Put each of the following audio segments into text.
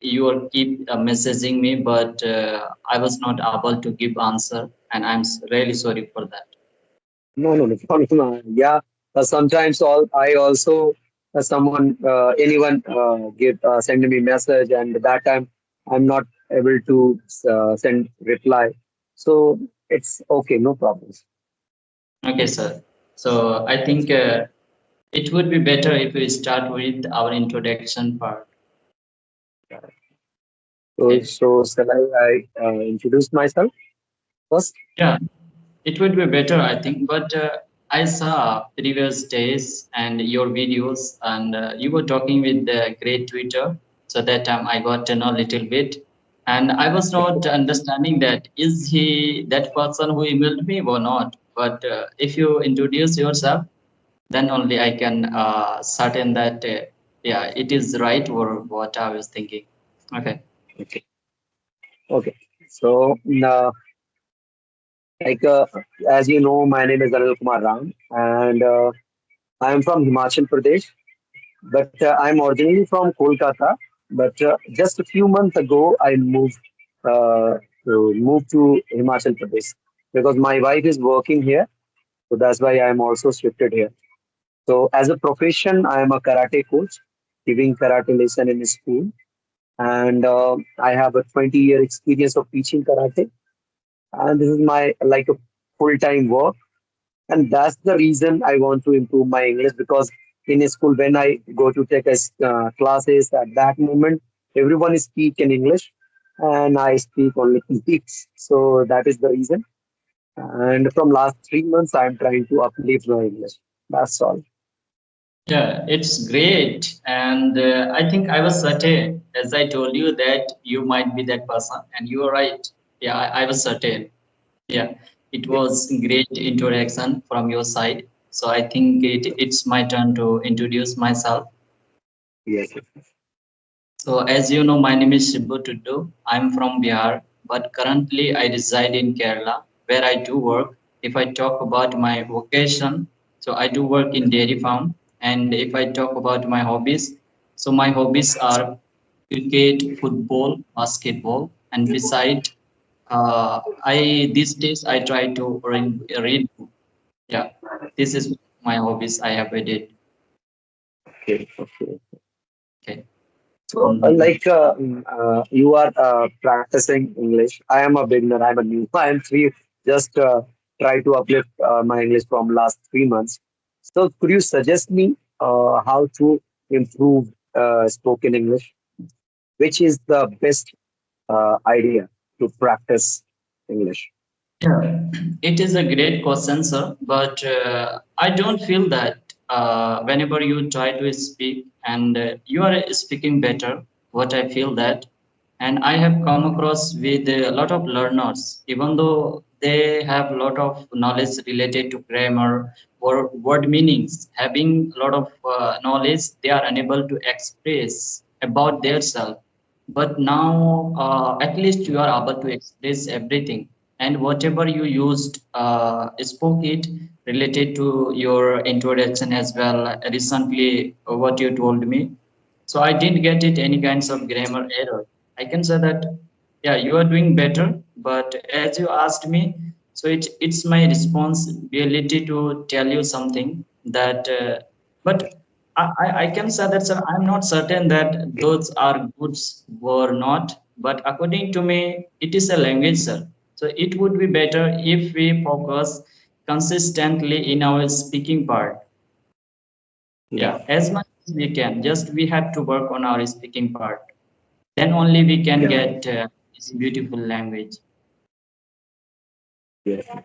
you are keep messaging me, but I was not able to give answer, and I'm really sorry for that. No, no, no problem. Yeah, sometimes I also someone anyone give send me message, and that time I'm not able to send reply. So it's okay, no problems. Okay, sir. So I think it would be better if we start with our introduction part. So, Okay. so shall I introduce myself first? Yeah, it would be better, I think. But I saw previous days and your videos, and you were talking with the great Twitter. So that time I got to know a little bit, and I was not understanding that is he that person who emailed me or not. But if you introduce yourself, then only I can certain that yeah, it is right or what I was thinking. Okay. Okay. Okay. So, like as you know, my name is Anil Kumar Ram, and I am from Himachal Pradesh, but I'm originally from Kolkata. But just a few months ago, I uh, moved to Himachal Pradesh because my wife is working here, so that's why I am also shifted here. So as a profession, I am a karate coach, giving karate lesson in a school, and I have a 20-year experience of teaching karate, and this is my like a full-time work, and that's the reason I want to improve my English because in a school when I go to take classes at that moment everyone speak in English and I speak only Hindi. So that is the reason. And from last 3 months I'm trying to uplift my English. That's all. Yeah, it's great. And I think I was certain, as I told you, that you might be that person. And you are right. Yeah, I was certain. Yeah, it Yes, was great interaction from your side. So I think it's my turn to introduce myself. yes, yes. So as you know, my name is Shibu Tuddu. I'm from Bihar, but currently I reside in Kerala, where I do work. If I talk about my vocation, so I do work in dairy farm. And if I talk about my hobbies, so my hobbies are cricket, football, basketball, and beside, I these days I try to read. Yeah, this is my hobbies I have added. Okay, okay. Okay. So, you are practicing English. I am a beginner. I'm a new. I'm three. Just try to uplift my English from last 3 months. So, could you suggest me how to improve spoken English? Which is the best idea to practice English? Yeah, it is a great question, sir. But I don't feel that whenever you try to speak and you are speaking better, what I feel that, and I have come across with a lot of learners, even though they have a lot of knowledge related to grammar or word meanings, having a lot of knowledge, they are unable to express about their self. But now at least you are able to express everything, and whatever you used spoke it related to your introduction as well recently what you told me, so I didn't get it any kinds of grammar error. I can say that yeah, you are doing better. But as you asked me, so it's my responsibility to tell you something that but I can say that, sir, I'm not certain that those are goods or not. But according to me, it is a language, sir. So it would be better if we focus consistently in our speaking part. Yeah. Yeah, as much as we can. Just we have to work on our speaking part. Then only we can Yeah. get this beautiful language. Yes. Yeah.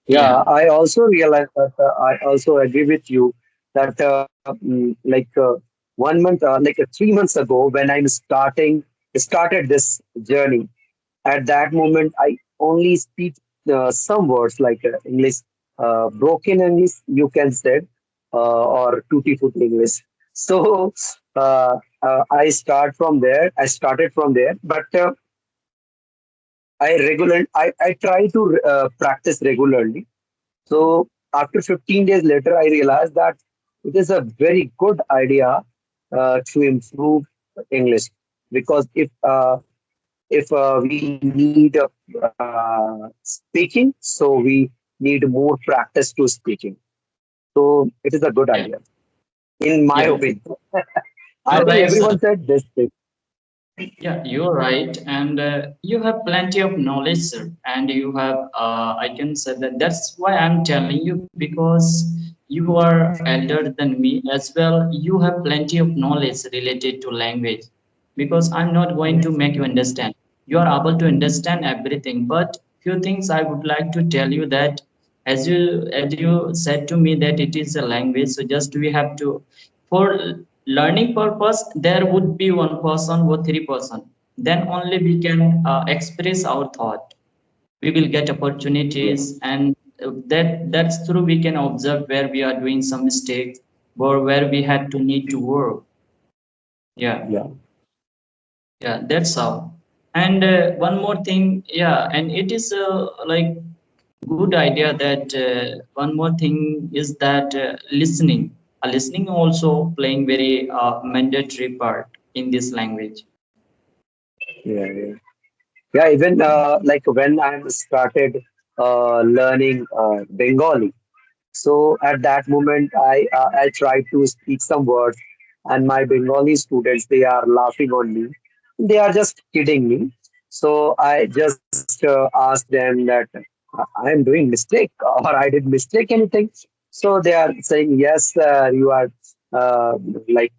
Yeah, I also realize that I also agree with you that 1 month, 3 months ago, when I'm started this journey, at that moment I only speak some words like English, broken English, you can say, or tutti frutti English. So I started from there, but I try to practice regularly. So after 15 days later, I realized that it is a very good idea to improve English. because if we need speaking, so we need more practice to speaking. So it is a good Yeah, idea, in my yeah. opinion. I You're think right, sir. everyone said this thing. Yeah, you're right, and you have plenty of knowledge, sir. And you have, I can say that that's why I'm telling you, because you are elder than me as well. You have plenty of knowledge related to language, because I'm not going to make you understand. You are able to understand everything, but few things I would like to tell you that as you said to me that it is a language, so just we have to for learning purpose there would be one person or three-person, then only we can express our thought. We will get Yeah, opportunities, and that's through we can observe where we are doing some mistakes or where we had to need to work. Yeah, yeah, yeah, that's how. And one more thing, yeah, and it is like good idea that one more thing is that listening also playing very mandatory part in this language. yeah, yeah. Yeah, even like when I started learning Bengali. So at that moment, I tried to speak some words, and my Bengali students, they are laughing on me. They are just kidding me. So I just asked them that I am doing mistake or I did mistake anything. So they are saying yes, you are like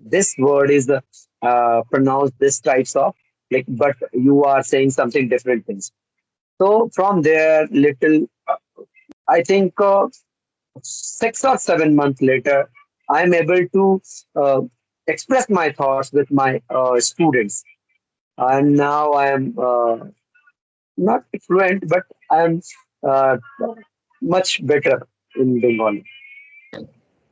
this word is pronounced this types of like, but you are saying something different things. So from there, little I think 6 or 7 months later, I'm able to uh, express my thoughts with my students. And now I am not fluent, but I am uh, much better in Bengali.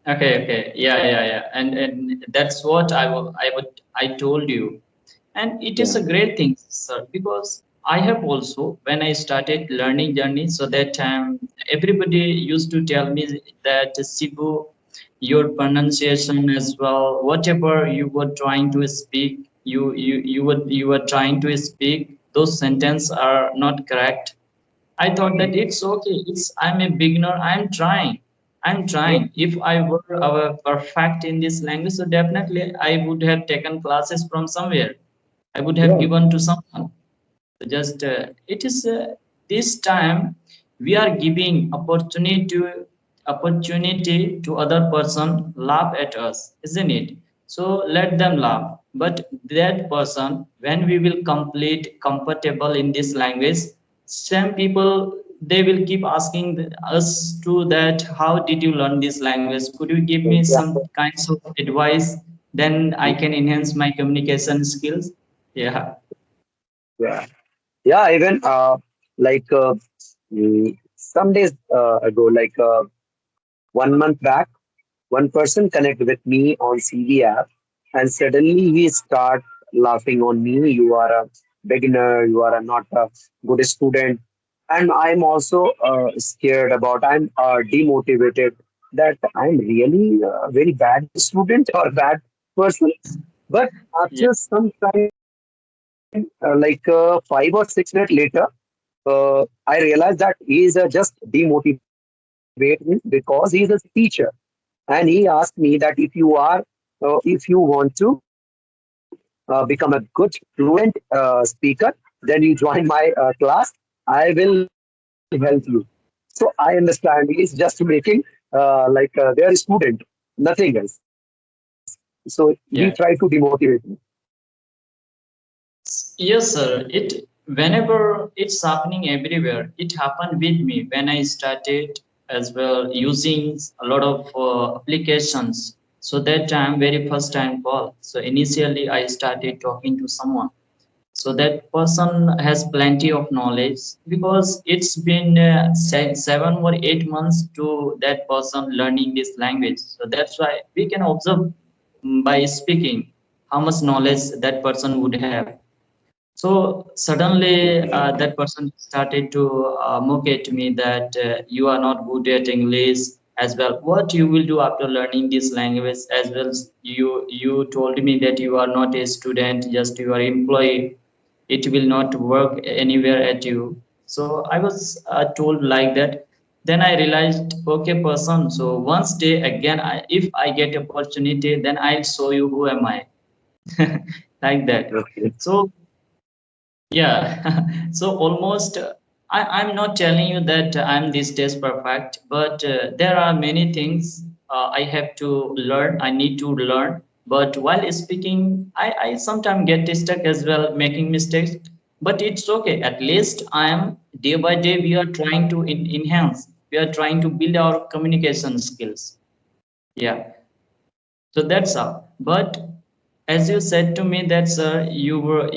Okay, okay, yeah, yeah, yeah, and that's what I told you. And it is Yeah, a great thing, sir, because I have also, when I started learning journey, so that time everybody used to tell me that Sibu, your pronunciation as well, whatever you were trying to speak, you were trying to speak, those sentences are not correct. I thought that it's okay. I'm a beginner. I'm yeah, trying. If I were perfect in this language, so definitely I would have taken classes from somewhere. I would have yeah, given to someone. Just it is this time we are giving opportunity to other person laugh at us, isn't it? So let them laugh. But that person, when we will complete comfortable in this language, some people they will keep asking us to that how did you learn this language? Could you give me some exactly. kinds of advice? Then I can enhance my communication skills. Yeah. Yeah, yeah. Even like some days ago, like 1 month back, one person connect with me on CV app, and suddenly he start laughing on me. You are a beginner. You are not a good student, and I'm also scared about. I'm demotivated that I'm really a very bad student or bad person. But Yeah. after some time, 5 or 6 minutes later, I realized that he is just demotivating because he is a teacher, and he asked me that if you want to become a good fluent speaker, then you join my class. I will help you. So I understand he is just making their student, nothing else. So he tried to demotivate me. Yeah. Yes, sir. It whenever it's happening everywhere, it happened with me when I started as well using a lot of applications. So that time, very first time call. So initially, I started talking to someone. So that person has plenty of knowledge because it's been 7 or 8 months to that person learning this language. So that's why we can observe by speaking how much knowledge that person would have. So suddenly, that person started to mock at me that you are not good at English. as well. What you will do after learning this language as well? You told me that you are not a student, just you are employee. It will not work anywhere at you. So I was told like that. Then I realized, okay, person. So once day again, if I get opportunity, then I'll show you who am I, like that. Okay. So yeah, so almost I'm not telling you that I'm this test perfect, but there are many things I have to learn. I need to learn. But while speaking, I sometimes get stuck as well, making mistakes. But it's okay. At least I am day by day. We are trying to enhance. We are trying to build our communication skills. Yeah, so that's how. But as you said to me that sir, you were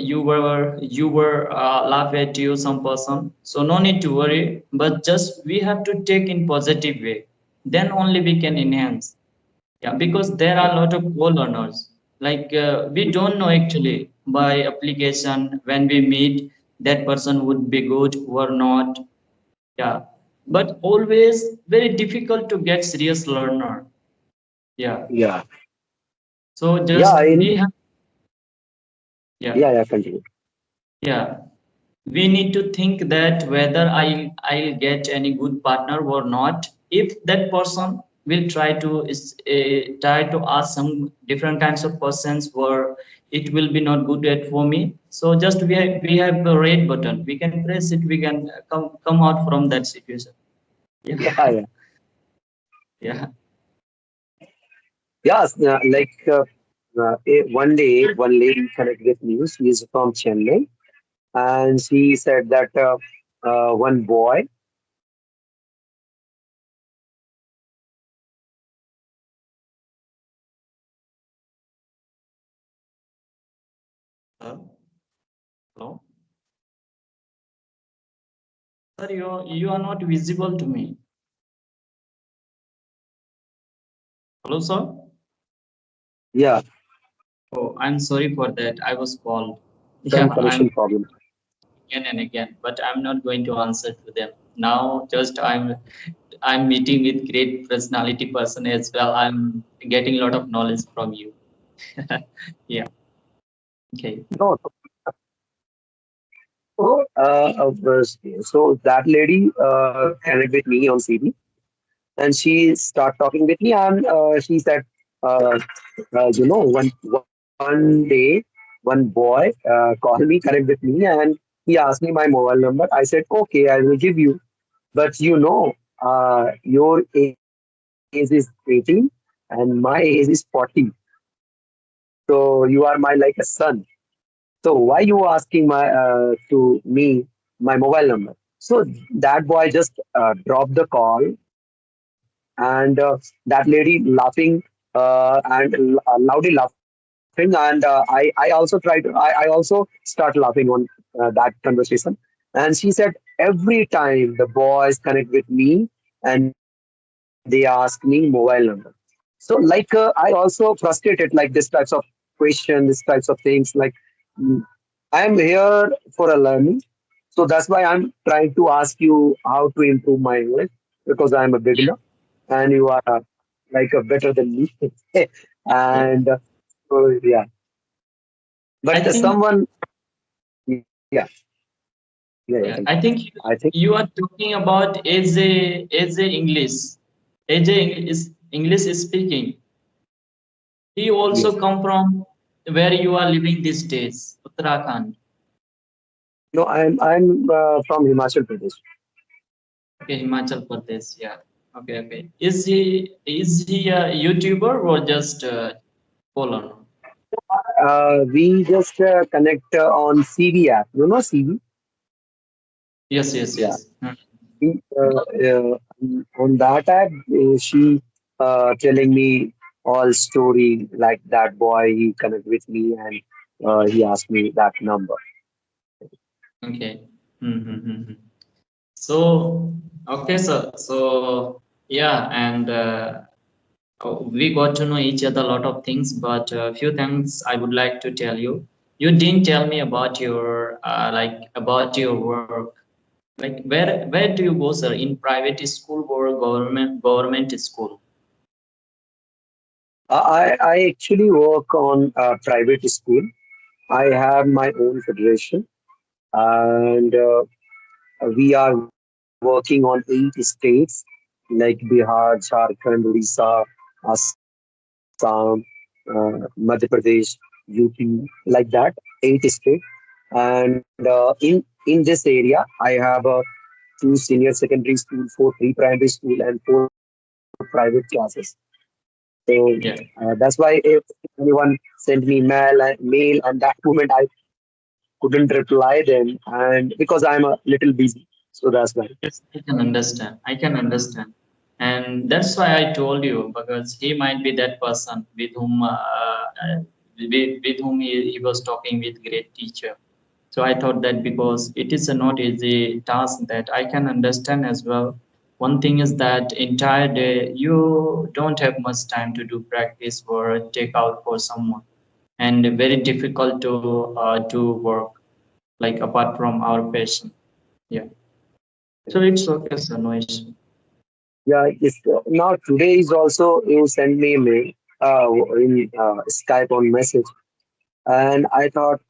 laugh at you some person. So no need to worry. But just we have to take in positive way. Then only we can enhance. Yeah, because there are a lot of co-learners. Like we don't know actually by application when we meet that person would be good or not. Yeah, but always very difficult to get serious learner. Yeah. Yeah. So Yeah. just we have, yeah, Yeah. Yeah. Continue. yeah. We need to think that whether I'll get any good partner or not. If that person will try to ask some different kinds of questions where it will be not good at for me. So just we have a red button. We can press it. We can come out from that situation. Yeah. Yeah, Yeah. yeah. Yes. One day, one lady connected with me. She is from Chennai, and she said that one boy. Hello, sir. You are not visible to me. Hello, sir. Yeah. Oh, I'm sorry for that. I was called. Some Yeah, I'm connection problem. again and again, but I'm not going to answer to them now. Just I'm meeting with great personality person as well. I'm getting a lot of knowledge from you. Yeah. Okay. No. So that lady connected with me on CD, and she start talking with me, and she said, uh, one day, one boy called me, connect with me, and he asked me my mobile number. I said, okay, I will give you, but your age is 18 and my age is 40, so you are my like a son. So why you asking my to me my mobile number? So that boy just dropped the call, and that lady laughing loudly laughing, and I also start laughing on that conversation. And she said every time the boys connect with me and they ask me mobile number. So I also frustrated like this types of question, this types of things like. mm, I am here for a learning. So that's why I'm trying to ask you how to improve my English, because I'm a beginner and you are like better than me. Yeah. And so yeah, I but think someone, yeah, yeah, yeah, yeah, continue. I think I think you are talking about as a English. AJ is English speaking. He yes. also come from where you are living these days, Uttarakhand. No, I'm from Himachal Pradesh. Okay, Himachal Pradesh. Yeah. Okay, okay. Is he a YouTuber or just follower? We just connect on CV app. You know CV? Yes, yes, Yeah. yes. Hmm. On that app, she telling me all story like that boy. He connect with me and he asked me that number. Okay. Mm-hmm. So, okay, sir. So, yeah, and we got to know each other a lot of things, but a few things I would like to tell you. You didn't tell me about your about your work. Like where do you go, sir? In private school or government school? I actually work on a private school. I have my own federation, and we are working on 8 states like Bihar, Jharkhand, Odisha, Assam, Madhya Pradesh, UP, like that, 8 states. And in this area, I have two senior secondary school, four pre-primary school, and four private classes. So Yeah. that's why if anyone sent me mail and that moment I couldn't reply them, and because I'm a little busy, so that's why. Yes, I can understand. I can understand. And that's why I told you, because he might be that person with whom he was talking with great teacher. So I thought that because it is a not easy task that I can understand as well. One thing is that entire day you don't have much time to do practice or take out for someone, and very difficult to do work like apart from our passion. Yeah. So it's okay, sir. No issue. Yeah, now today is also you send me a mail in Skype on message, and I thought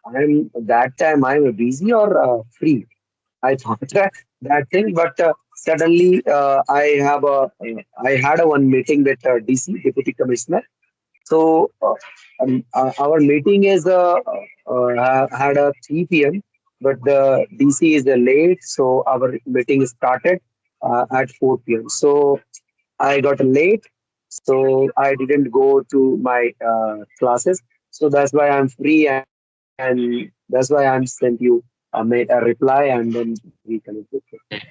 I'm that time I'm busy or free. I thought that thing, but suddenly I had a one meeting with DC Deputy Commissioner. So our meeting is had a 3 p.m. but the DC is late, so our meeting started at 4 p.m. So I got late, so I didn't go to my classes. So that's why I'm free, and that's why I'm sent you a reply, and then we connected. Okay.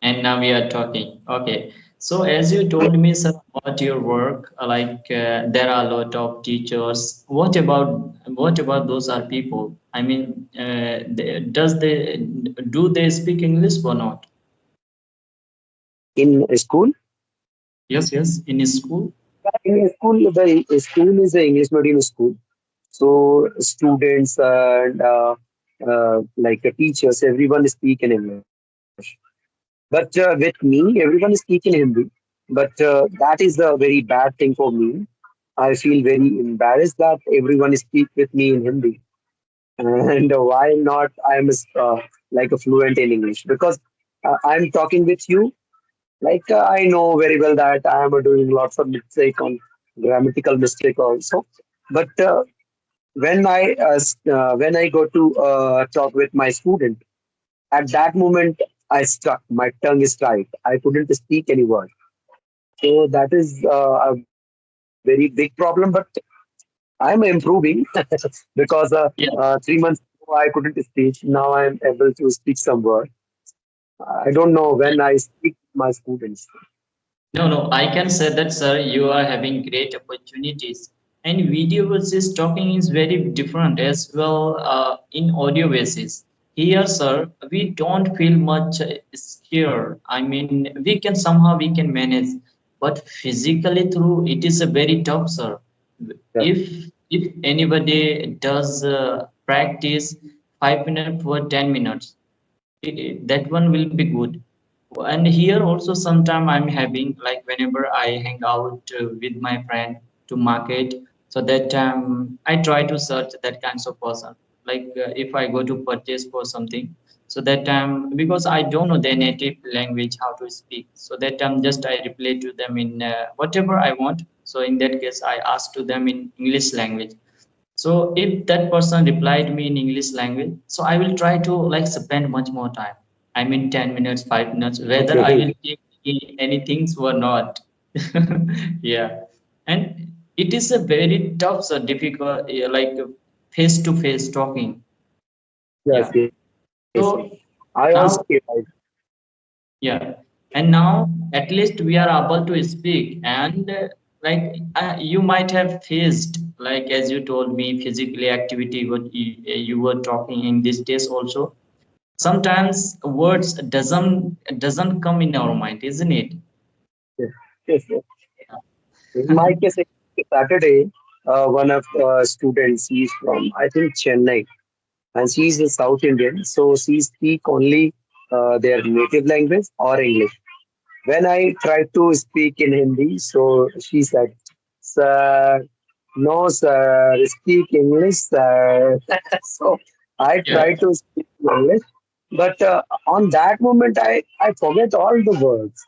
And now we are talking. Okay. So as you told me, sir, about your work, there are a lot of teachers. What about those are people? I mean, do they speak English or not? In school. Yes, yes. In school. In school, the school is an English medium school. So students and like teachers, everyone speak in English. But with me, everyone speak in Hindi. But that is a very bad thing for me. I feel very embarrassed that everyone speak with me in Hindi. And why not? I'm like a fluent in English because I'm talking with you. Like I know very well that I am doing lots of mistake on grammatical mistake also. But when I go to talk with my student, at that moment I stuck. My tongue is tight. I couldn't speak any word. So that is a very big problem. But I'm improving because Yeah. 3 months ago I couldn't speak. Now I'm able to speak some word. I don't know when I speak to my students. No, no, I can say that, sir, you are having great opportunities. And video versus talking is very different as well in audio basis. Here, sir, we don't feel much scared. I mean, we can manage, but physically through it is a very tough, sir. Yeah. If anybody does practice 5 minutes for 10 minutes, that one will be good. And here also sometime I'm having like whenever I hang out with my friend to market, so that I try to search that kinds of person, like if I go to purchase for something, so that because I don't know their native language how to speak, so that just I reply to them in whatever I want. So in that case I ask to them in English language. So if that person replied me in English language, so I will try to like spend much more time. I mean 10 minutes, 5 minutes, whether I Okay. will take anything or not. Yeah. And it is a very tough, so difficult, like face to face talking. Yes, Yeah. yes, yes. I So also realize. now, yeah. And now at least we are able to speak, and you might have faced, like as you told me, physically activity what you were talking in these days also. Sometimes words doesn't come in our mind, isn't it? Yes, yes, yes. In my case, Saturday, one of students, she's from, I think, Chennai, and she's a South Indian, so she speak only their native language or English. When I tried to speak in Hindi, so she said, "Sir, no, sir, speak English, sir." So I Yeah, tried to speak English, but on that moment, I forget all the words.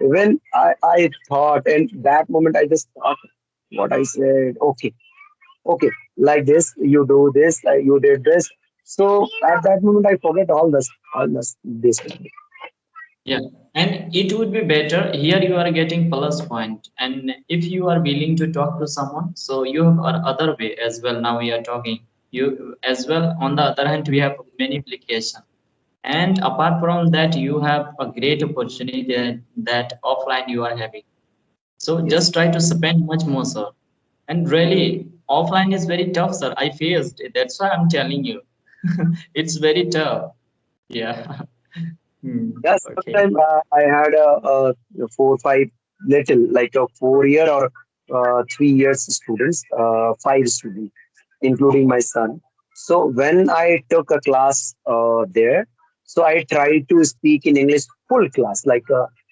When I thought, and that moment, I just thought what I said. Okay, okay, like this, you do this, you did this. So at that moment, I forget all this. yeah. And it would be better here you are getting plus point. And if you are willing to talk to someone, so you have other way as well. Now we are talking. You as well. On the other hand, we have many application. And apart from that, you have a great opportunity that offline you are having. So Yes. just try to spend much more, sir. And really, offline is very tough, sir. I faced it. That's why I'm telling you. It's very tough. Yeah. Hmm. Yes, Okay. sometime I had a 4 5 little like a 4 year or 3 years students, 5 students, including my son. So when I took a class there, so I tried to speak in English full class, like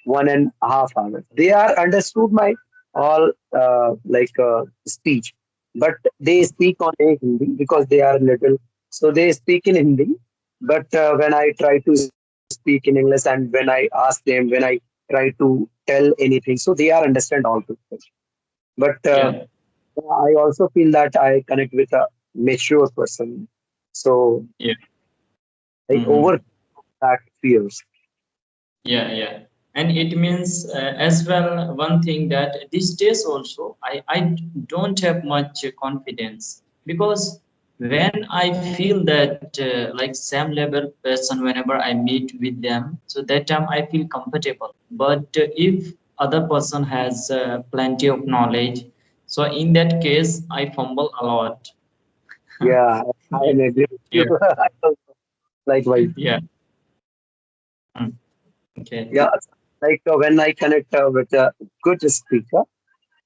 1.5 hours. They are understood my all speech, but they speak on a Hindi because they are little, so they speak in Hindi. But when I try to speak in English and when I ask them, when I try to tell anything, so they are understand all the things. But Yeah. I also feel that I connect with a mature person, so Yeah. I over Hmm. that fears. Yeah, yeah. And it means as well one thing that these days also I don't have much confidence because when I feel that like same level person whenever I meet with them, so that time I feel comfortable. But if other person has plenty of knowledge, so in that case I fumble a lot. Yeah, I Yeah, agree with you. yeah, Likewise. yeah. Mm, okay. Yeah, like when I connect with a good speaker,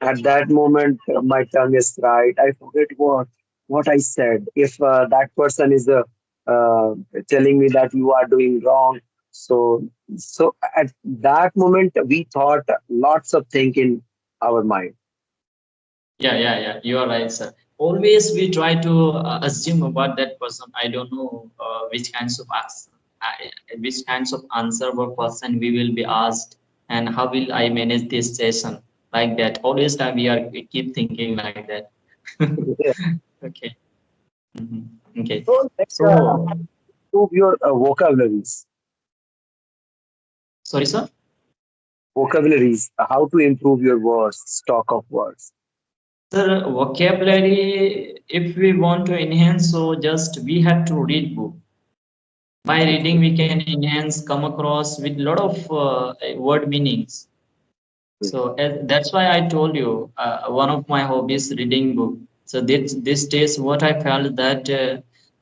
at that moment my tongue is right. I forget what I said. If that person is uh, telling me that you are doing wrong, so at that moment we thought lots of things in our mind. Yeah, yeah, yeah. You are right, sir. Always we try to assume about that person. I don't know which kinds of answer or person we will be asked, and how will I manage this session like that. Always time we keep thinking like that. Yeah. Okay. Hmm. Okay. So like, So improve your vocabularies. sorry, sir. Vocabularies. How to improve your words, stock of words. Sir, vocabulary. If we want to enhance, so just we have to read book. By reading we can enhance come across with a lot of word meanings. So that's why I told you one of my hobbies reading book. So this days what I felt that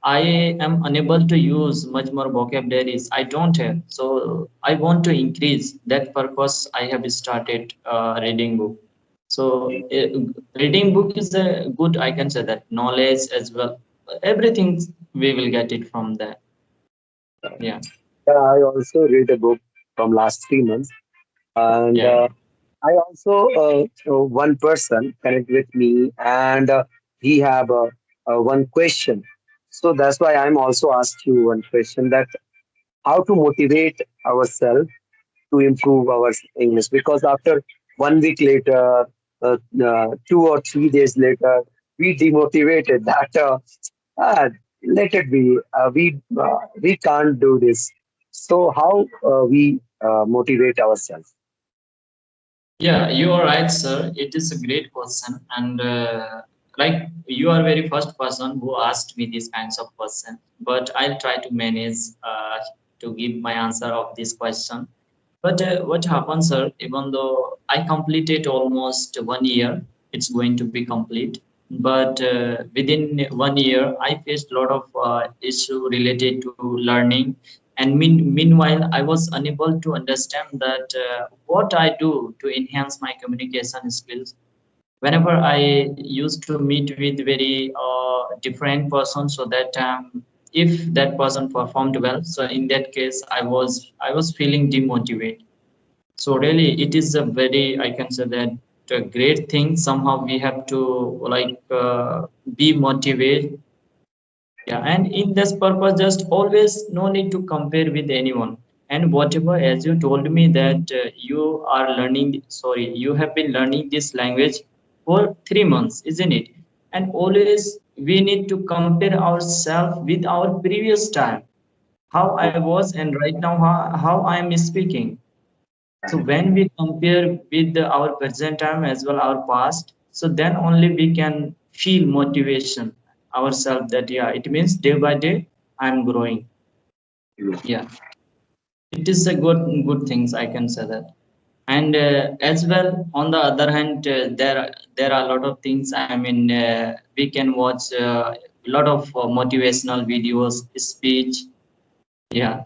I am unable to use much more vocabularies I don't have, so I want to increase that purpose. I have started reading book. So reading book is a good, I can say that knowledge as well, everything we will get it from there. Yeah. Yeah, I also read a book from last 3 months, and Yeah. I also one person connect with me, and he have one question. So that's why I'm also asked you one question, that how to motivate ourselves to improve our English, because after 1 week later, 2 or 3 days later, we demotivated that ah, let it be. We can't do this. So how we motivate ourselves? Yeah, you are right, sir. It is a great question, and like you are very first person who asked me these kinds of question. But I'll try to manage to give my answer of this question. But what happens, sir? Even though I completed almost 1 year, it's going to be complete. But within 1 year, I faced a lot of issue related to learning, and meanwhile, I was unable to understand that what I do to enhance my communication skills. Whenever I used to meet with very different persons, so that if that person performed well, so in that case I was feeling demotivated. So really it is a very, I can say that, a great thing. Somehow we have to like be motivated. Yeah, and in this purpose, just always no need to compare with anyone. And whatever, as you told me that you are learning, sorry, you have been learning this language for 3 months, isn't it? And always we need to compare ourselves with our previous time, how I was, and right now how I am speaking. So when we compare with our present time as well our past, so then only we can feel motivation ourselves that yeah, it means day by day I'm growing. Yeah, it is a good things, I can say that. And as well on the other hand, there are a lot of things. I mean, we can watch a lot of motivational videos, speech. Yeah,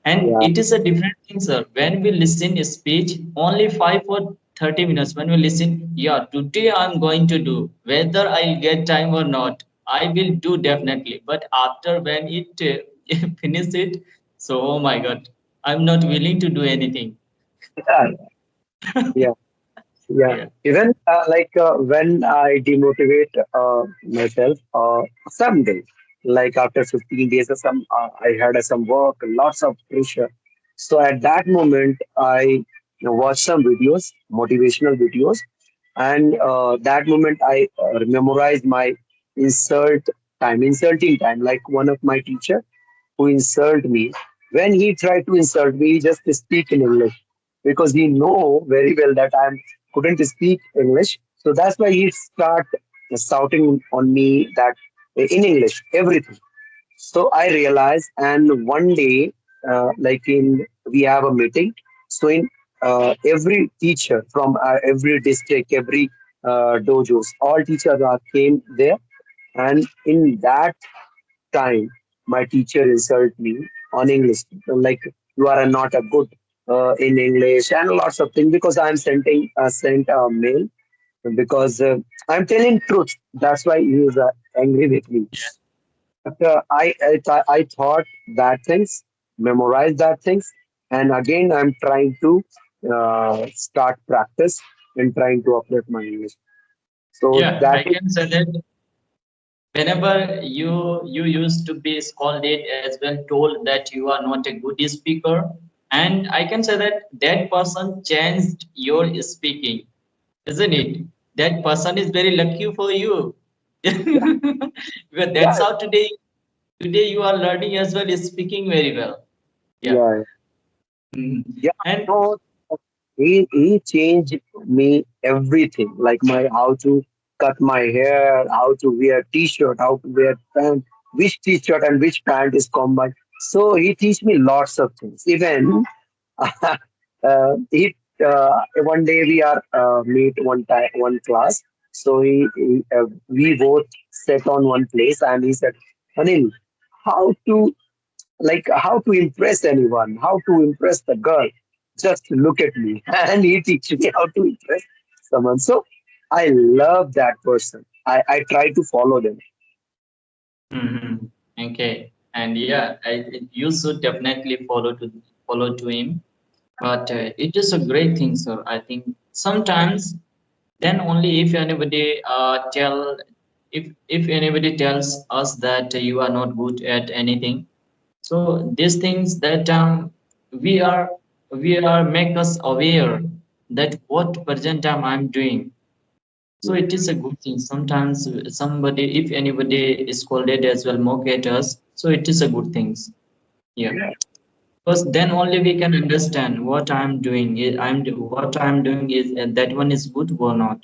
and Yeah. it is a different thing, sir. When we listen a speech, only 5 or 30 minutes. When we listen, yeah, today I'm going to do, whether I'll get time or not, I will do definitely. But after when it finish it, so oh my God, I'm not willing to do anything. Yeah. Yeah. Yeah, Yeah, even when I demotivate myself, some days, like after 15 days or some, I had some work, lots of pressure. So at that moment, I watch some videos, motivational videos, and that moment I memorize my insulting time. Like one of my teacher who insult me, when he tried to insult me, he just speak in English because he know very well that I couldn't speak English. So that's why he start shouting on me that in English everything. So I realized, and one day, we have a meeting. So in every teacher from every district, every dojos, all teachers are came there, and in that time, my teacher insult me on English, like you are not a good in English and lots of things because I'm sent a mail because I'm telling truth. That's why he is angry with me. But I thought that things, memorize that things, and again I'm trying to start practice and trying to uplift my English. So yeah, that I can say that whenever you used to be scolded as well, told that you are not a good speaker, and I can say that that person changed your speaking, isn't it? That person is very lucky for you. yeah, Because that's yeah, how today you are learning as well, is speaking very well. Yeah. yeah. Mhm. Yeah, And no, he changed me everything, like my how to cut my hair, how to wear t-shirt, how to wear pant, which t-shirt and which pant is combined. So he teach me lots of things. Even he one day we are meet one time one class. So we both sat on one place and he said, Anil, how to how to impress anyone, how to impress the girl. Just look at me. And he teach me how to impress someone. So I love that person. I try to follow them. mhm. Okay, and yeah, you should definitely follow to him. But it is a great thing, sir. I think sometimes then only if anybody if anybody tells us that you are not good at anything, so these things that we are make us aware that what present time I'm doing. So it is a good thing. Sometimes somebody, if anybody is scolded as well, mock at us, so it is a good thing. Yeah, because then only we can understand what I'm doing. What I'm doing is that one is good or not.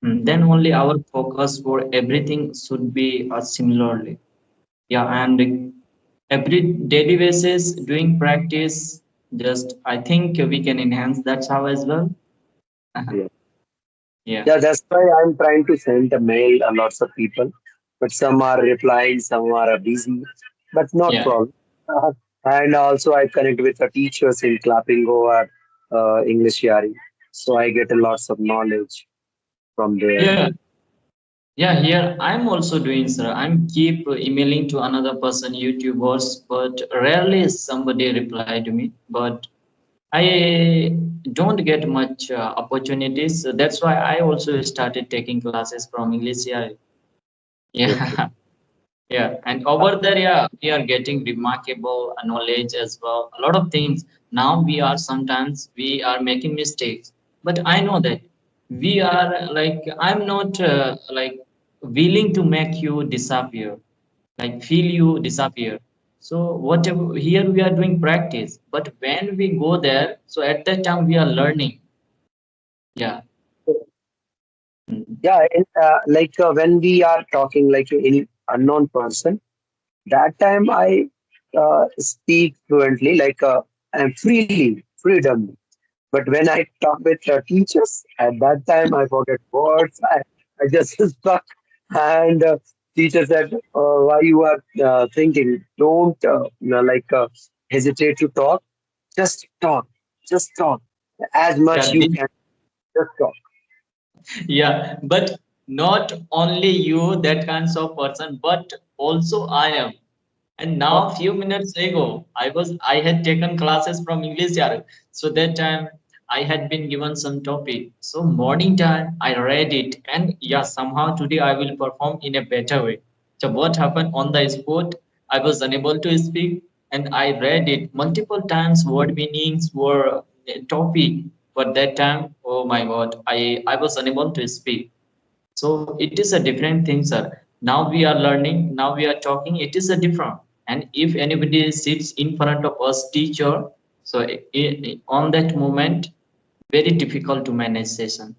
Then only our focus for everything should be similarly. Yeah, and every daily basis doing practice. Just I think we can enhance that's how as well. Yeah. Yeah, Yeah, that's why I'm trying to send a mail to lots of people, but some are replying, some are busy, but not yeah, problem. And also I connect with the teachers in Clappingo or English Yari. So I get a lots of knowledge from there. yeah. Yeah, here I'm also doing, sir. I'm keep emailing to another person, YouTubers, but rarely somebody reply to me. But I don't get much opportunities. So that's why I also started taking classes from English. Yeah, Okay. yeah, yeah. And over there, yeah, we are getting remarkable knowledge as well. A lot of things. Now we are sometimes we are making mistakes, but I know that we are like I'm not like willing to make you disappear, like feel you disappear. So whatever here we are doing practice, but when we go there, so at that time we are learning. Yeah. Mm. Yeah, when we are talking like any unknown person, that time I speak fluently, I'm freedom. But when I talk with teachers, at that time I forget words. I just stuck. And teacher said, "Why you are thinking? Don't hesitate to talk. Just talk. Just talk as much Yeah, you can. Just talk." yeah, but not only you that kinds of person, but also I am. And now few minutes ago, I had taken classes from English Yar. So that time I had been given some topic. So morning time I read it, and yeah, somehow today I will perform in a better way. So what happened on the spot? I was unable to speak, and I read it multiple times. Word meanings were topic, but that time, oh my God, I was unable to speak. So it is a different thing, sir. Now we are learning, now we are talking, it is a different. And if anybody sits in front of us, teacher, so on that moment, very difficult to manage session.